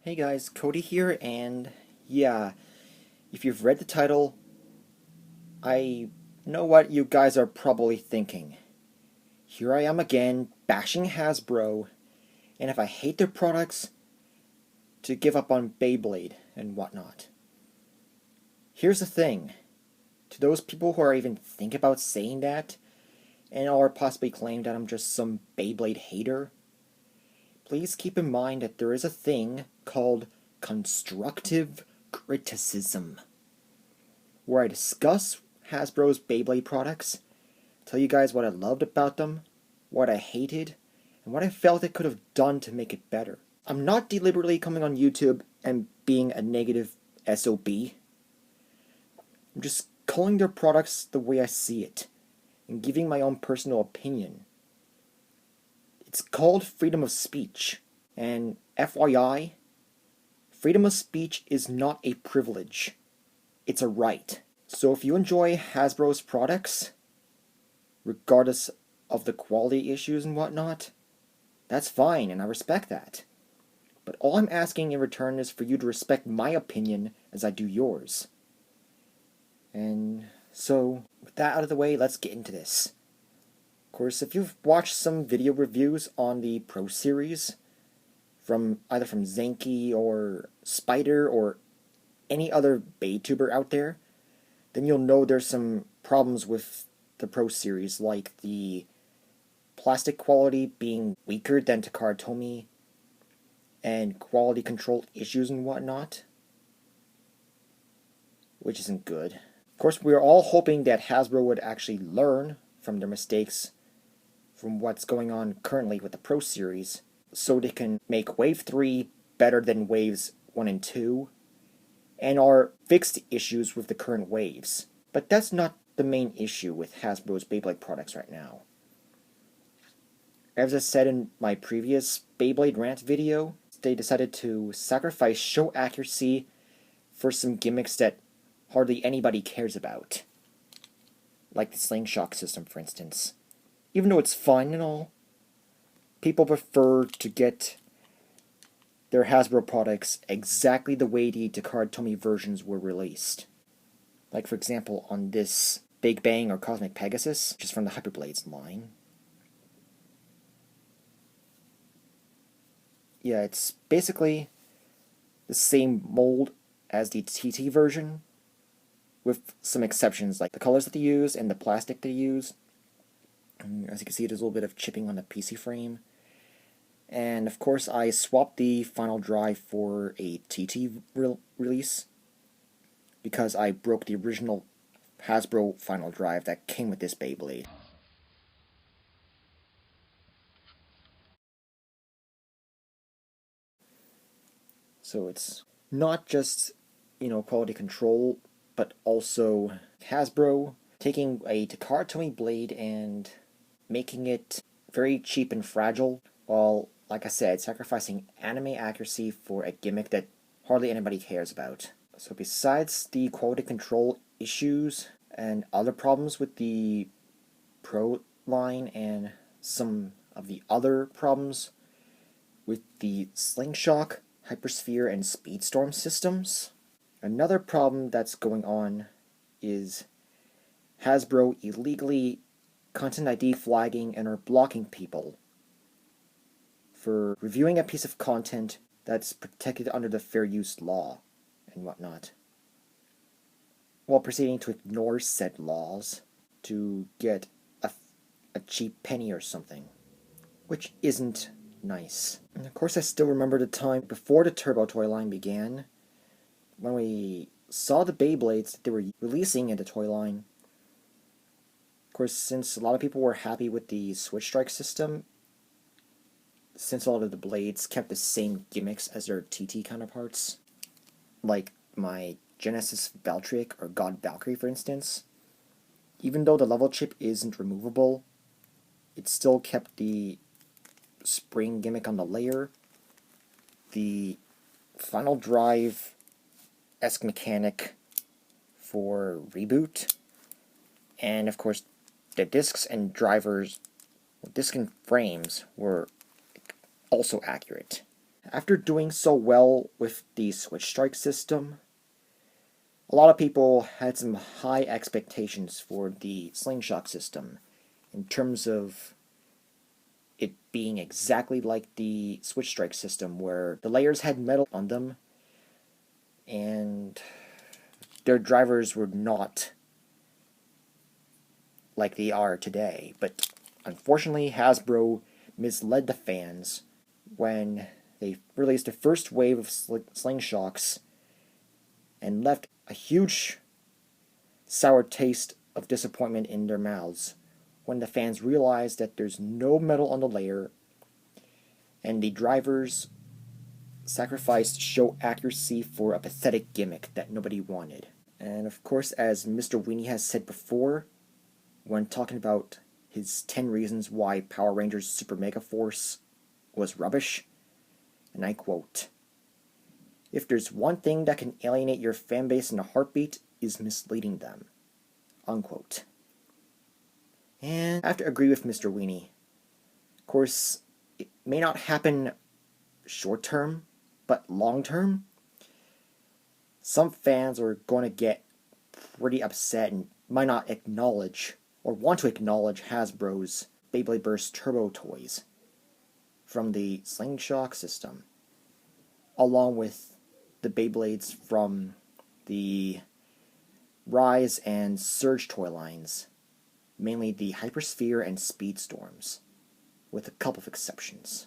Hey guys, Cody here, and yeah, if you've read the title, I know what you guys are probably thinking. Here I am again, bashing Hasbro, and if I hate their products, to give up on Beyblade and whatnot. Here's the thing, to those people who are even thinking about saying that, and or possibly claim that I'm just some Beyblade hater, please keep in mind that there is a thing called constructive criticism, where I discuss Hasbro's Beyblade products, tell you guys what I loved about them, what I hated, and what I felt it could have done to make it better. I'm not deliberately coming on YouTube and being a negative SOB. I'm just calling their products the way I see it, and giving my own personal opinion. It's called freedom of speech, and FYI, freedom of speech is not a privilege. It's a right. So if you enjoy Hasbro's products, regardless of the quality issues and whatnot, that's fine, and I respect that. But all I'm asking in return is for you to respect my opinion as I do yours. And so, with that out of the way, let's get into this. Of course, if you've watched some video reviews on the Pro Series, from either from Zenki or Spider or any other Baytuber out there, then you'll know there's some problems with the Pro Series, like the plastic quality being weaker than Takara Tomy, and quality control issues and whatnot, which isn't good. Of course, we are all hoping that Hasbro would actually learn from their mistakes from what's going on currently with the Pro Series, so they can make Wave 3 better than Waves 1 and 2, and or fix the issues with the current waves. But that's not the main issue with Hasbro's Beyblade products right now. As I said in my previous Beyblade Rant video, they decided to sacrifice show accuracy for some gimmicks that hardly anybody cares about. Like the Slingshot System, for instance. Even though it's fun and all, people prefer to get their Hasbro products exactly the way the Takara Tomy versions were released. Like, for example, on this Big Bang or Cosmic Pegasus, which is from the Hyperblades line. Yeah, it's basically the same mold as the TT version, with some exceptions like the colors that they use and the plastic they use. As you can see, there's a little bit of chipping on the PC frame. And of course, I swapped the final drive for a TT release because I broke the original Hasbro final drive that came with this Beyblade. So it's not just, quality control, but also Hasbro taking a Takara Tomy blade and making it very cheap and fragile, while, like I said, sacrificing anime accuracy for a gimmick that hardly anybody cares about. So besides the quality control issues and other problems with the Pro line and some of the other problems with the Slingshot, Hypersphere, and Speedstorm systems, another problem that's going on is Hasbro illegally content ID flagging and are blocking people for reviewing a piece of content that's protected under the fair use law and whatnot, while proceeding to ignore said laws to get a cheap penny or something, which isn't nice. And of course, I still remember the time before the Turbo toy line began, when we saw the Beyblades that they were releasing in the toy line. Of course, since a lot of people were happy with the Switch Strike system, since a lot of the blades kept the same gimmicks as their TT counterparts, like my Genesis Valtryek or God Valkyrie, for instance, even though the level chip isn't removable, it still kept the spring gimmick on the layer, the final drive-esque mechanic for Reboot, and of course the discs and drivers, disc and frames were also accurate. After doing so well with the Switch Strike system, a lot of people had some high expectations for the Slingshot system in terms of it being exactly like the Switch Strike system, where the layers had metal on them and their drivers were not like they are today. But unfortunately, Hasbro misled the fans when they released the first wave of Slingshocks and left a huge sour taste of disappointment in their mouths when the fans realized that there's no metal on the layer and the drivers sacrificed show accuracy for a pathetic gimmick that nobody wanted. And of course, as Mr. Weenie has said before, when talking about his 10 reasons why Power Rangers Super Mega Force was rubbish, and I quote, "If there's one thing that can alienate your fanbase in a heartbeat, is misleading them." Unquote. And I have to agree with Mr. Weenie. Of course, it may not happen short term, but long term, some fans are going to get pretty upset and might not acknowledge or want to acknowledge Hasbro's Beyblade Burst Turbo toys from the Slingshot system, along with the Beyblades from the Rise and Surge toy lines, mainly the Hypersphere and Speedstorms, with a couple of exceptions.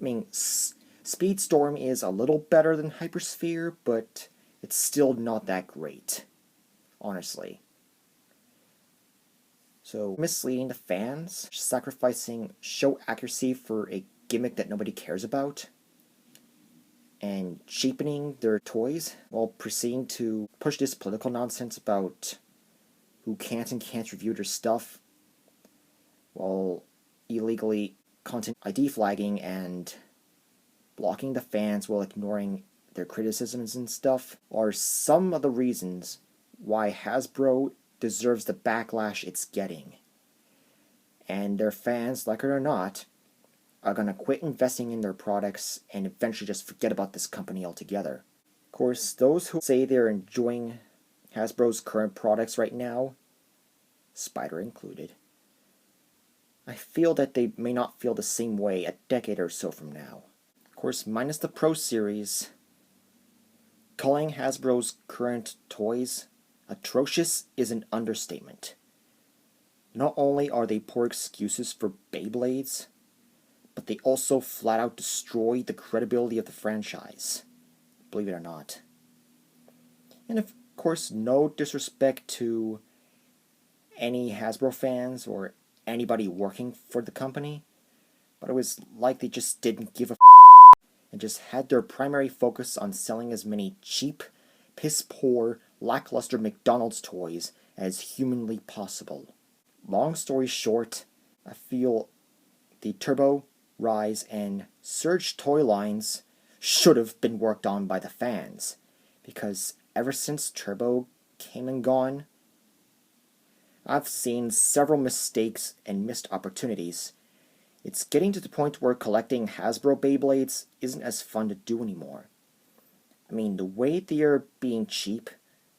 I mean, Speedstorm is a little better than Hypersphere, but it's still not that great, honestly. So, misleading the fans, sacrificing show accuracy for a gimmick that nobody cares about, and cheapening their toys while proceeding to push this political nonsense about who can't and can't review their stuff, while illegally content ID flagging and blocking the fans while ignoring their criticisms and stuff, are some of the reasons why Hasbro deserves the backlash it's getting. And their fans, like it or not, are going to quit investing in their products and eventually just forget about this company altogether. Of course, those who say they're enjoying Hasbro's current products right now, Spider included, I feel that they may not feel the same way a decade or so from now. Of course, minus the Pro Series, calling Hasbro's current toys atrocious is an understatement. Not only are they poor excuses for Beyblades, but they also flat out destroy the credibility of the franchise, believe it or not. And of course, no disrespect to any Hasbro fans or anybody working for the company, but it was like they just didn't give a and just had their primary focus on selling as many cheap, piss-poor, lackluster McDonald's toys as humanly possible. Long story short, I feel the Turbo, Rise, and Surge toy lines should have been worked on by the fans, because ever since Turbo came and gone, I've seen several mistakes and missed opportunities. It's getting to the point where collecting Hasbro Beyblades isn't as fun to do anymore. I mean, the way they are being cheap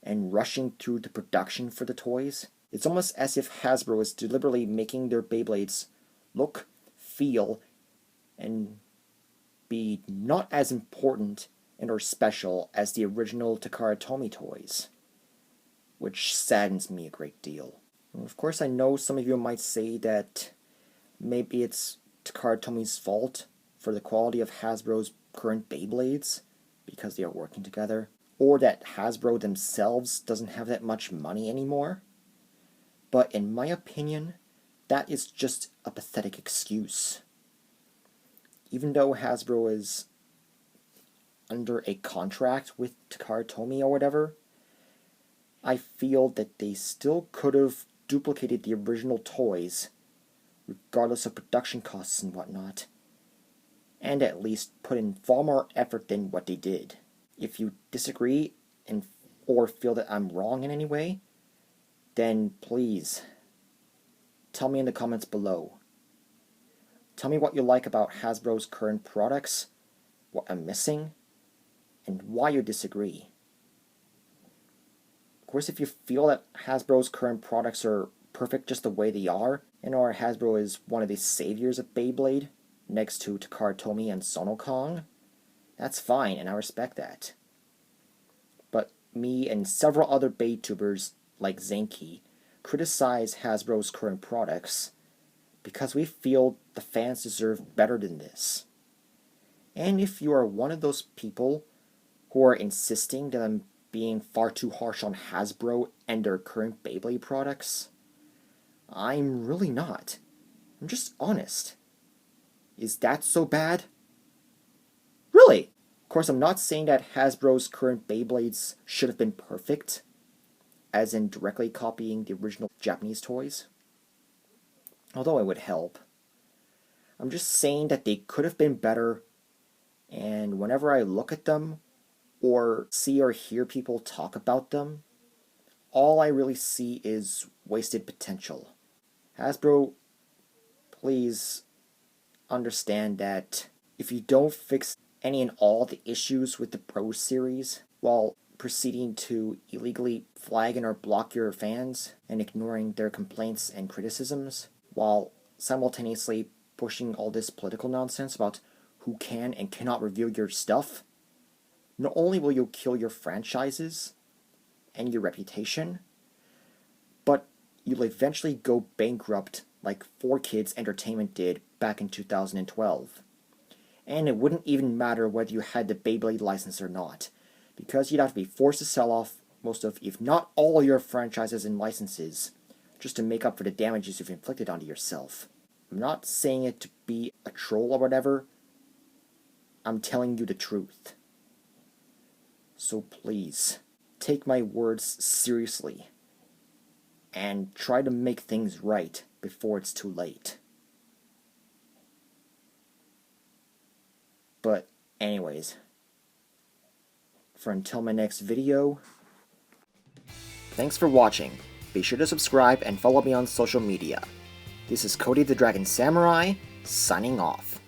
and rushing through the production for the toys, it's almost as if Hasbro is deliberately making their Beyblades look, feel, and be not as important and or special as the original Takara Tomy toys, which saddens me a great deal. And of course, I know some of you might say that maybe it's Takara Tomy's fault for the quality of Hasbro's current Beyblades, because they are working together, or that Hasbro themselves doesn't have that much money anymore. But in my opinion, that is just a pathetic excuse. Even though Hasbro is under a contract with Takara Tomy or whatever, I feel that they still could have duplicated the original toys, regardless of production costs and whatnot, and at least put in far more effort than what they did. If you disagree and or feel that I'm wrong in any way, then please tell me in the comments below. Tell me what you like about Hasbro's current products, what I'm missing, and why you disagree. Of course, if you feel that Hasbro's current products are perfect just the way they are, and or Hasbro is one of the saviors of Beyblade, next to Takara Tomy and Sonokong, that's fine, and I respect that. But me and several other Beytubers, like Zenki, criticize Hasbro's current products because we feel the fans deserve better than this. And if you are one of those people who are insisting that I'm being far too harsh on Hasbro and their current Beyblade products, I'm really not. I'm just honest. Is that so bad? Really? Of course, I'm not saying that Hasbro's current Beyblades should have been perfect, as in directly copying the original Japanese toys. Although it would help. I'm just saying that they could have been better, and whenever I look at them, or see or hear people talk about them, all I really see is wasted potential. Hasbro, please understand that if you don't fix any and all the issues with the Pro Series while proceeding to illegally flag and or block your fans and ignoring their complaints and criticisms, while simultaneously pushing all this political nonsense about who can and cannot review your stuff, not only will you kill your franchises and your reputation, but you'll eventually go bankrupt like 4Kids Entertainment did back in 2012. And it wouldn't even matter whether you had the Beyblade license or not, because you'd have to be forced to sell off most of, if not all, your franchises and licenses, just to make up for the damages you've inflicted onto yourself. I'm not saying it to be a troll or whatever. I'm telling you the truth. So please, take my words seriously, and try to make things right before it's too late. But anyways, for until my next video, thanks for watching. Be sure to subscribe and follow me on social media. This is Cody the Dragon Samurai, signing off.